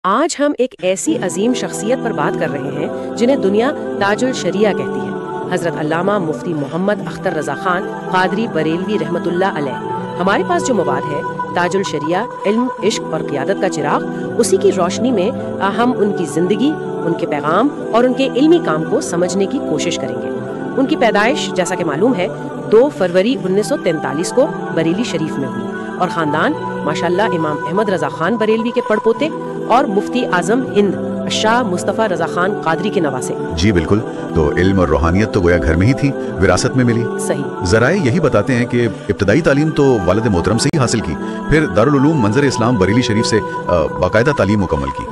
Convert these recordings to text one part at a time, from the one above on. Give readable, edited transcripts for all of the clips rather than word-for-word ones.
آج ہم ایک ایسی عظیم شخصیت پر بات کر رہے ہیں جنہیں دنیا تاج الشریعہ کہتی ہے، حضرت علامہ مفتی محمد اختر رضا خان قادری بریلوی رحمۃ اللہ علیہ۔ ہمارے پاس جو مواد ہے تاج الشریعہ، علم، عشق اور قیادت کا چراغ، اسی کی روشنی میں ہم ان کی زندگی، ان کے پیغام اور ان کے علمی کام کو سمجھنے کی کوشش کریں گے۔ ان کی پیدائش جیسا کہ معلوم ہے 2 فروری 1943 کو بریلی شریف میں ہوئی، اور خاندان ماشاءاللہ امام احمد رضا خان بریلوی کے پڑپوتے اور مفتی اعظم ہند شاہ مصطفیٰ رضا خان قادری کے نواسے۔ جی بالکل، تو علم اور روحانیت تو گویا گھر میں ہی تھی، وراثت میں ملی۔ صحیح۔ ذرائع یہی بتاتے ہیں کہ ابتدائی تعلیم تو والد محترم سے ہی حاصل کی، پھر دارالعلوم منظر اسلام بریلی شریف سے باقاعدہ تعلیم مکمل کی،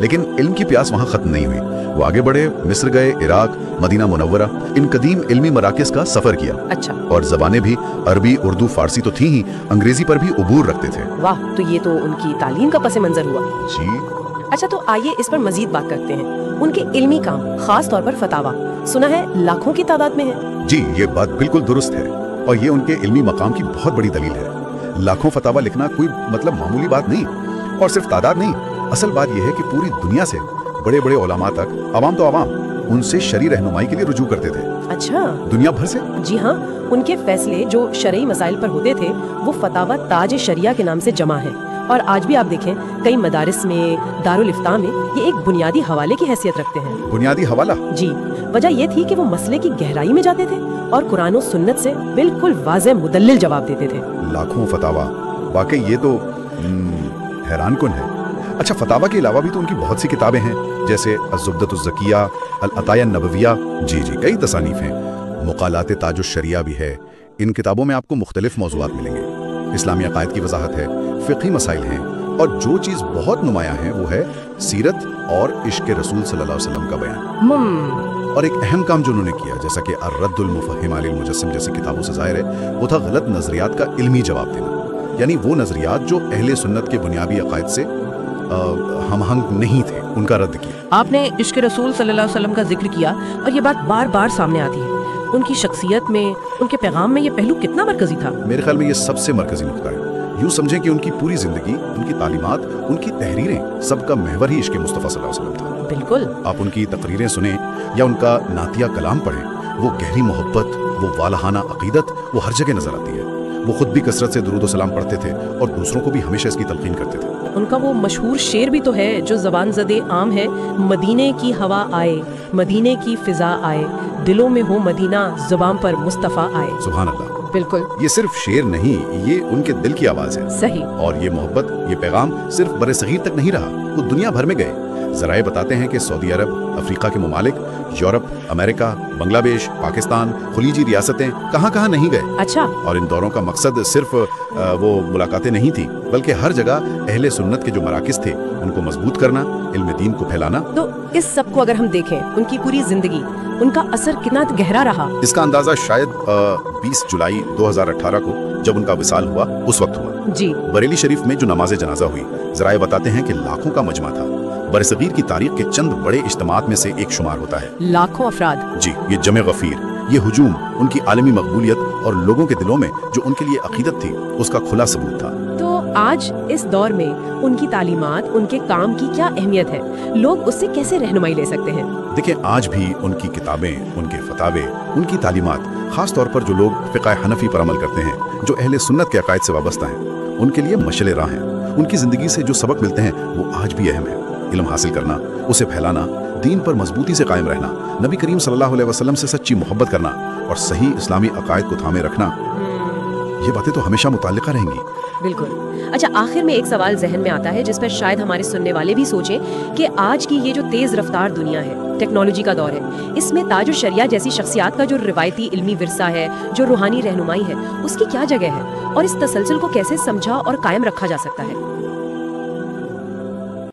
لیکن علم کی پیاس وہاں ختم نہیں ہوئی۔ وہ آگے بڑھے، مصر گئے، عراق، مدینہ منورہ، ان قدیم علمی مراکز کا سفر کیا۔ اچھا۔ اور زبانیں بھی عربی، اردو، فارسی تو تھیں ہی، انگریزی پر بھی عبور رکھتے تھے۔ واہ، تو یہ تو ان کی تعلیم کا پس منظر ہوا۔ جی اچھا، تو آئیے اس پر مزید بات کرتے ہیں۔ ان کے علمی کام، خاص طور پر فتاوا، سنا ہے لاکھوں کی تعداد میں ہے۔ جی، یہ بات بالکل درست ہے، اور یہ ان کے علمی مقام کی بہت بڑی دلیل ہے۔ لاکھوں فتاوا لکھنا کوئی معمولی بات نہیں، اور صرف تعداد نہیں، اصل بات یہ ہے کہ پوری دنیا سے بڑے بڑے علماء تک، عوام تو عوام، ان سے شرعی رہنمائی کے لیے رجوع کرتے تھے۔ اچھا، دنیا بھر سے؟ جی ہاں، ان کے فیصلے جو شرعی مسائل پر ہوتے تھے وہ فتاوا تاج شریعہ کے نام سے جمع ہے، اور آج بھی آپ دیکھیں کئی مدارس میں، دارالفتاء میں یہ ایک بنیادی حوالے کی حیثیت رکھتے ہیں۔ بنیادی حوالہ؟ جی، وجہ یہ تھی کہ وہ مسئلے کی گہرائی میں جاتے تھے اور قرآن و سنت سے بالکل واضح مدلل جواب دیتے تھے۔ لاکھوں فتاوا، واقعی یہ تو حیران کن ہے۔ اچھا، فتاوا کے علاوہ بھی تو ان کی بہت سی کتابیں ہیں، جیسے الزبدۃ الزکیہ، العطایہ النبویہ، جی کئی تصانیف ہیں۔ مقالات تاج الشریعہ بھی ہے۔ ان کتابوں میں آپ کو مختلف موضوعات ملیں گے، اسلامی عقائد کی وضاحت ہے، فقہی مسائل ہیں، اور جو چیز بہت نمایاں ہے وہ ہے سیرت اور عشق رسول صلی اللہ علیہ وسلم کا بیان۔ اور ایک اہم کام جو انہوں نے کیا، جیسا کہ الرد المفہم علی المجسم جیسی کتابوں سے ظاہر ہے، وہ تھا غلط نظریات کا علمی جواب دینا، یعنی وہ نظریات جو اہل سنت کے بنیادی عقائد سے ہم آہنگ نہیں تھے، ان کا رد کیا۔ آپ نے عشق رسول صلی اللہ علیہ وسلم کا ذکر کیا، اور یہ بات بار بار سامنے آتی ہے۔ ان کی شخصیت میں، ان کے پیغام میں یہ پہلو کتنا مرکزی تھا؟ میرے خیال میں یہ سب سے مرکزی نقطہ ہے۔ یوں سمجھیں کہ ان کی پوری زندگی، ان کی تعلیمات، ان کی تحریریں، سب کا محور ہی عشق مصطفیٰ صلی اللہ علیہ وسلم تھا۔ بالکل۔ آپ ان کی تقریریں سنیں یا ان کا نعتیہ کلام پڑھیں، وہ گہری محبت، وہ والہانہ عقیدت، وہ ہر جگہ نظر آتی ہے۔ وہ خود بھی کثرت سے درود و سلام پڑھتے تھے اور دوسروں کو بھی ہمیشہ اس کی تلقین کرتے تھے۔ ان کا وہ مشہور شعر بھی تو ہے جو زبان زدے عام ہے، مدینے کی ہوا آئے، مدینے کی فضا آئے، دلوں میں ہو مدینہ، زبان پر مصطفیٰ آئے۔ سبحان اللہ۔ بالکل، یہ صرف شعر نہیں، یہ ان کے دل کی آواز ہے۔ صحیح۔ اور یہ محبت، یہ پیغام صرف بر صغیر تک نہیں رہا، وہ دنیا بھر میں گئے۔ ذرائع بتاتے ہیں کہ سعودی عرب، افریقہ کے ممالک، یورپ، امریکہ، بنگلہ دیش، پاکستان، خلیجی ریاستیں، کہاں نہیں گئے۔ اچھا۔ اور ان دوروں کا مقصد صرف وہ ملاقاتیں نہیں تھی، بلکہ ہر جگہ اہل سنت کے جو مراکز تھے ان کو مضبوط کرنا، علم دین کو پھیلانا۔ تو اس سب کو اگر ہم دیکھیں، ان کی پوری زندگی، ان کا اثر کتنا گہرا رہا؟ اس کا اندازہ شاید 20 جولائی 2018 کو جب ان کا وصال ہوا اس وقت ہوا۔ جی۔ بریلی شریف میں جو نماز جنازہ ہوئی، ذرائع بتاتے ہیں کہ لاکھوں کا مجمع تھا۔ برصغیر کی تاریخ کے چند بڑے اجتماعات میں سے ایک شمار ہوتا ہے۔ لاکھوں افراد۔ جی، یہ جمع غفیر، یہ ہجوم ان کی عالمی مقبولیت اور لوگوں کے دلوں میں جو ان کے لیے عقیدت تھی اس کا کھلا ثبوت تھا۔ تو آج اس دور میں ان کی تعلیمات، ان کے کام کی کیا اہمیت ہے؟ لوگ اس سے کیسے رہنمائی لے سکتے ہیں؟ دیکھیں، آج بھی ان کی کتابیں، ان کے فتاوے، ان کی تعلیمات، خاص طور پر جو لوگ فقہ حنفی پر عمل کرتے ہیں، جو اہل سنت کے عقائد سے وابستہ ہیں، ان کے لیے مشعل راہ ہیں۔ ان کی زندگی سے جو سبق ملتے ہیں وہ آج بھی اہم ہے۔ علم حاصل کرنا، اسے پھیلانا، دین پر مضبوطی سے قائم رہنا، نبی کریم صلی اللہ علیہ وسلم سے سچی محبت کرنا اور صحیح اسلامی عقائد کو تھامے رکھنا، یہ باتیں تو ہمیشہ متعلقہ رہیں گی۔ بالکل۔ اچھا، آخر میں ایک سوال ذہن میں آتا ہے جس پر شاید ہمارے سننے والے بھی سوچیں کہ آج کی یہ جو تیز رفتار دنیا ہے، ٹیکنالوجی کا دور ہے، اس میں تاج الشریعہ جیسی شخصیات کا جو روایتی علمی ورثہ ہے، جو روحانی رہنمائی ہے، اس کی کیا جگہ ہے، اور اس تسلسل کو کیسے سمجھا اور قائم رکھا جا سکتا ہے؟